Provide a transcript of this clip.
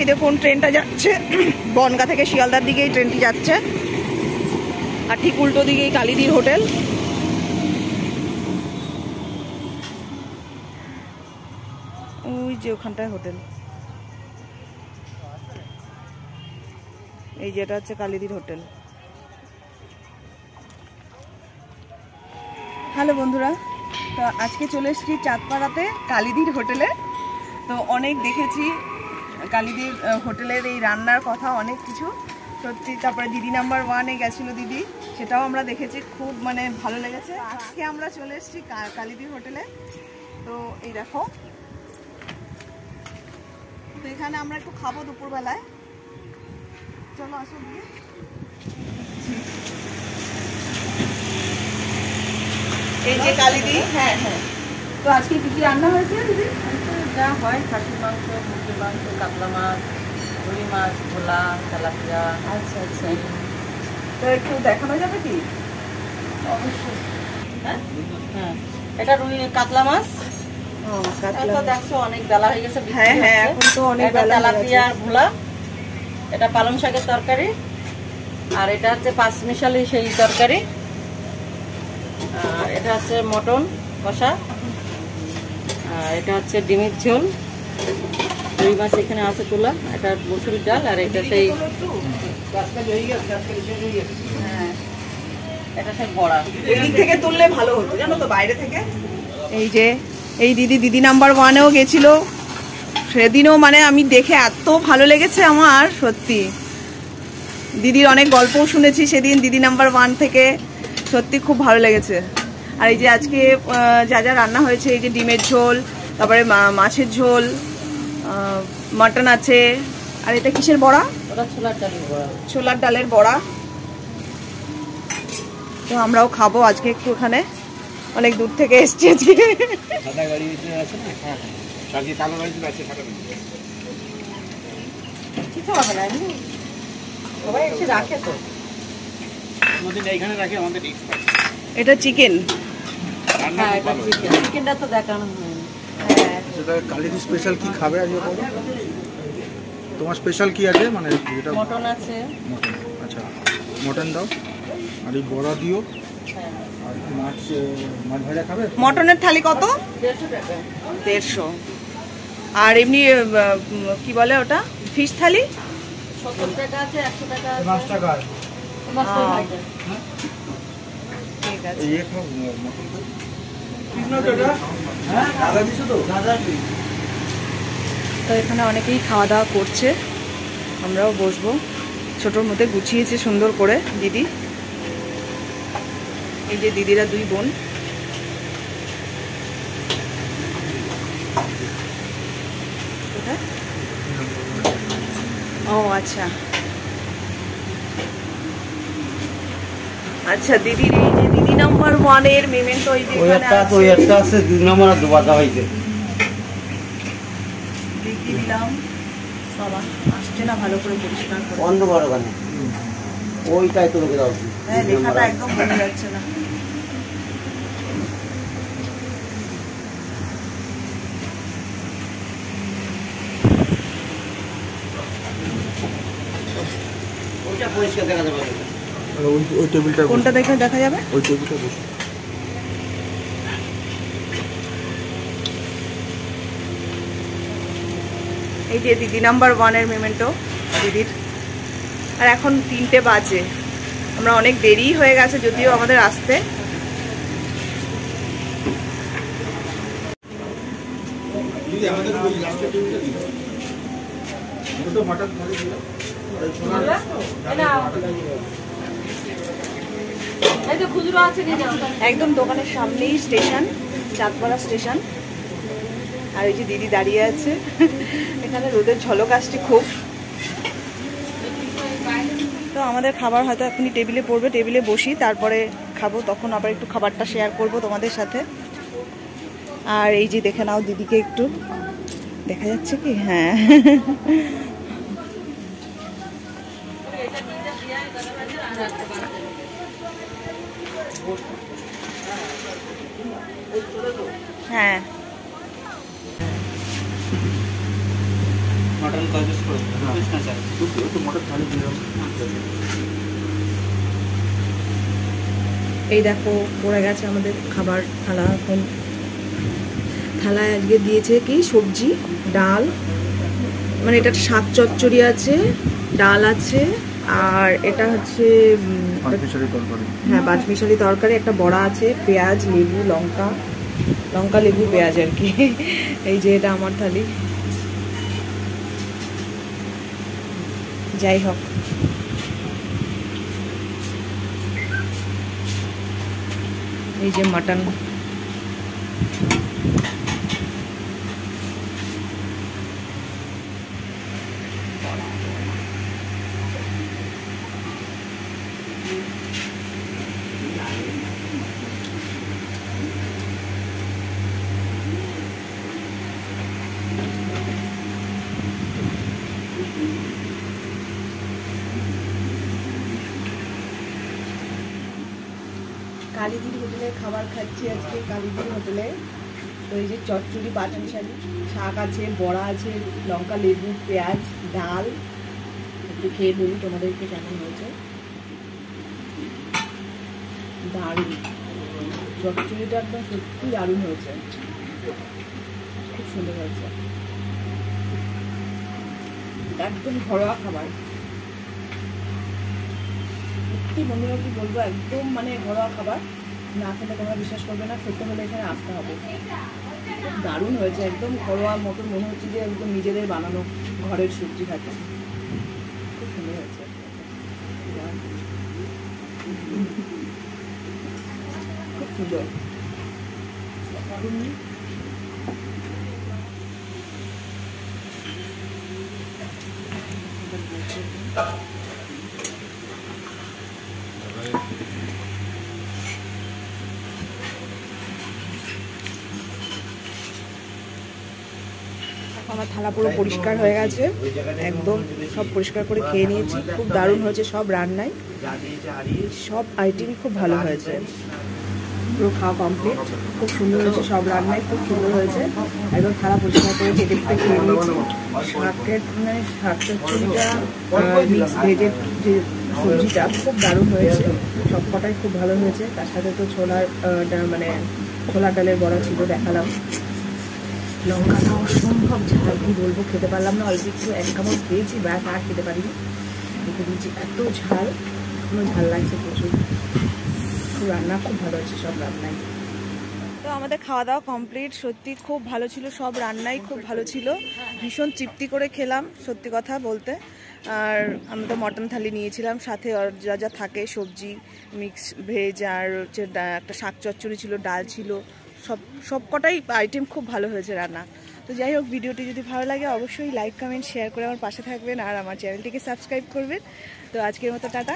এই দেখুন ট্রেনটা যাচ্ছে বনগাঁ থেকে শিয়ালদার দিকে এই ট্রেনটি যাচ্ছে, আর ঠিক উল্টো দিকেই কালিদির হোটেল। ওই যে ওখানটায় হোটেল, এই যেটা হচ্ছে কালিদির হোটেল। হ্যালো বন্ধুরা, তো আজকে চলে এসেছি চাঁদপাড়াতে কালিদির হোটেলে। তো অনেক দেখেছি কালিদির হোটেলের এই রান্নার কথা, অনেক কিছু সত্যি। তারপরে দিদি নাম্বার 1-এ গেছিলো দিদি, সেটাও আমরা দেখেছি, খুব মানে ভালো লেগেছে। আজকে আমরা চলে এসেছি কালিদির হোটেলে। তো এই দেখো, তো এখানে আমরা একটু খাবো দুপুরবেলায়, চলো আসো গিয়ে। এই যে কালিদি, হ্যাঁ হ্যাঁ। তো আজকে কি কি রান্না হয়েছে দিদি? যা হয়, খাসির মাংস, মুরগির মাংস, কাতলা মাছ, রুই মাছ, ভোলা, তেলাপিয়া। আচ্ছা আচ্ছা, তো একটু দেখানো যাবে কি? অবশ্যই। হ্যাঁ হ্যাঁ, এটা রুই কাতলা মাছ। তো দেখছো অনেক বেলা হয়ে গেছে। হ্যাঁ হ্যাঁ, এখন তো অনেক বেলা। তেলাপিয়া আর ভোলা, এটা পালং শাকের তরকারি, আর এটা হচ্ছে পাঁচমিশালি সেই তরকারি, আর এটা হচ্ছে মটন কষা, আর এটা হচ্ছে ডিমের ঝোল, রুই মাছ এখানে আছে তোলা, এটা মসুরির ডাল, আর এটা সেই এটা সেই বড়া। এদিক থেকে তুললে ভালো হতো জানো তো, বাইরে থেকে। এই যে এই দিদি নাম্বার 1-এও গেছিল সেদিনও, মানে আমি দেখে এত ভালো লেগেছে আমার, সত্যি। দিদির অনেক গল্পও শুনেছি সেদিন দিদি নাম্বার 1 থেকে, সত্যি খুব ভালো লেগেছে। আর এই যে আজকে যা যা রান্না হয়েছে, এই যে ডিমের ঝোল, তারপরে মাছের ঝোল, মাটন আছে, আর এটা কিসের বড়া? ওটা ছোলার ডালের বড়া। ছোলার ডালের বড়া। তো আমরাও খাবো আজকে একটু, ওখানে অনেক দূর থেকে এসছি আজকে। সাদা গাড়ি আছে না? হ্যাঁ হ্যাঁ, সাথে কালো গাড়ি আছে, সাদা গাড়ি। কিছু হবে না, সবাই এসে রাখে তো, আমাদের এইখানে রাখে, আমাদের এটা চিকেন। হ্যাঁ এটা চিকেন, চিকেনটা তো দেখানো হয়। হ্যাঁ, সেটা কালিদি স্পেশাল কি খাবে আজকে? তোমার স্পেশাল কি আছে? মানে যেটা মটন আছে। মটন, আচ্ছা মটন দাও, আর এই বড়া দিও, আর মাছ ভাজা খাবে? মটনের থালি কত? 150 টাকা। 150। আর এমনি কি বলে ওটা, ফিশ থালি? 70 টাকা আছে, 100 টাকা আছে। 5 টাকা। ঠিক আছে। এই এক মটন দাও। 3 টাকা। হ্যাঁ দাদা দিছো তো? দাদা দিই। তো এখানে অনেকেই খাওয়া দাওয়া করছে, আমরাও বসবো। ছোটোর মধ্যে গুছিয়েছে সুন্দর করে দিদি। এই যে দিদিরা 2 বোন। ও আচ্ছা আচ্ছা, দিদির এই যে দিদি নাম্বার 1-এর মেমেন্টো, এই যে ওই একটা আছে 2 নম্বর আর দুবাদা হইছে। দিলাম বাবা, আসছে না ভালো করে পরিষ্কার করে। বন্ধ করো কেন? ওইটাই তো লোকে দাও। হ্যাঁ, লেখাটা একদম বোঝা যাচ্ছে না। ওইটা পরিষ্কার দেখা যাবে। ওই টেবিলটা কোনটা দেখে দেখা যাবে? ওই টেবিলটা বসে। এই যে দিদি নাম্বার 1-এর মেমেন্টো দিদির। আর এখন 3টে বাজে, আমরা অনেক দেরি হয়ে গেছে যদিও আমাদের আসতে। দিদি আমাদের ওই লাস্টের টেবিলটা দিও। ওটা মাটন ভালো দিও। আর ছোলা এই তো খুচরো আছে, নিয়ে যাও। একদম দোকানের সামনেই স্টেশন, চাঁদপাড়া স্টেশন। আর এই যে দিদি দাঁড়িয়ে আছে, এখানে রোদের ঝলক আসছে খুব। তো আমাদের খাবার হয়তো এখনই টেবিলে পড়বে, টেবিলে বসি, তারপরে খাবো, তখন আবার একটু খাবারটা শেয়ার করব তোমাদের সাথে। আর এই যে দেখে নাও দিদিকে, একটু দেখা যাচ্ছে কি? হ্যাঁ, হ্যাঁ। मटन का जूस पूछना चाहिए तो मटन थाली দিয়ে দাও। এই দেখো পড়ে গেছে আমাদের খাবার থালা। এখন থালায় আজকে দিয়েছে কি সবজি, ডাল, মানে এটা শাক চচ্চড়ি আছে, ডাল আছে, আর এটা হচ্ছে পাঁচমিশালি তরকারি। হ্যাঁ পাঁচমিশালি তরকারি, একটা বড়া আছে, পেঁয়াজ, লেবু, লঙ্কা লেবু পেঁয়াজ আর কি। এই যে এটা আমার থালি। যাই হোক, এই যে মাটন, কালীদির হোটেলে খাবার খাচ্ছি আজকে। কালীদির হোটেলে তো এই যে চচ্চড়ি, পাঁচমিশালি, শাক আছে, বড়া আছে, লঙ্কা লেবু পেঁয়াজ, ডাল। একটু খেয়ে বলি তোমাদেরকে কেমন হয়েছে। দারুণ, চচ্চড়িটা একদম সত্যি দারুণ হয়েছে, খুব সুন্দর হয়েছে, একদম ঘরোয়া খাবার। সত্যি বন্ধুরা কি বলবো, একদম মানে ঘরোয়া খাবার। না খেলে তোমরা বিশ্বাস করবে না, খেতে হলে এখানে আসতে হবে। দারুণ হয়েছে, একদম ঘরোয়া মতন মনে হচ্ছে যে একদম নিজেদের বানানো ঘরের সবজি খাচ্ছে। খুব সুন্দর হয়েছে, খুব সুন্দর। আমার থালা পুরো পরিষ্কার হয়ে গেছে, একদম সব পরিষ্কার করে খেয়ে নিয়েছি। খুব দারুণ হয়েছে সব রান্নায়, সব আইটেমই খুব ভালো হয়েছে। পুরো খাওয়া কমপ্লিট, খুব সুন্দর হয়েছে সব রান্নায়, খুব সুন্দর হয়েছে। একদম থালা পরিষ্কার করে চেটে চেটে খেয়ে নিয়েছি। শাকের মানে শাক চচ্চড়িটা, মিক্স ভেজের যে সবজিটা খুব দারুণ হয়েছে, সবকটাই খুব ভালো হয়েছে। তার সাথে তো ছোলার মানে ছোলার ডালের বড়া ছিল, দেখালাম। লঙ্কাটা অসম্ভব ঝাল, কি বলবো, খেতে পারলাম না, অল্প একটু এক কামড় খেয়েছি, ব্যাস আর খেতে পারিনি, রেখে দিয়েছি। এত ঝাল, এখনো ঝাল লাগছে প্রচুর। খুব রান্না খুব ভালো হচ্ছে সব রান্নাই। তো আমাদের খাওয়া দাওয়া কমপ্লিট, সত্যি খুব ভালো ছিল, সব রান্নাই খুব ভালো ছিল, ভীষণ তৃপ্তি করে খেলাম সত্যি কথা বলতে। আর আমরা তো মটন থালি নিয়েছিলাম, সাথে যা যা থাকে সবজি, মিক্স ভেজ, আর হচ্ছে একটা শাক চচ্চড়ি ছিল, ডাল ছিল, সবকটাই আইটেম খুব ভালো হয়েছে রান্না। তো যাই হোক, ভিডিওটি যদি ভালো লাগে অবশ্যই লাইক কমেন্ট শেয়ার করে আমার পাশে থাকবেন, আর আমার চ্যানেলটিকে সাবস্ক্রাইব করবেন। তো আজকের মতো টাটা।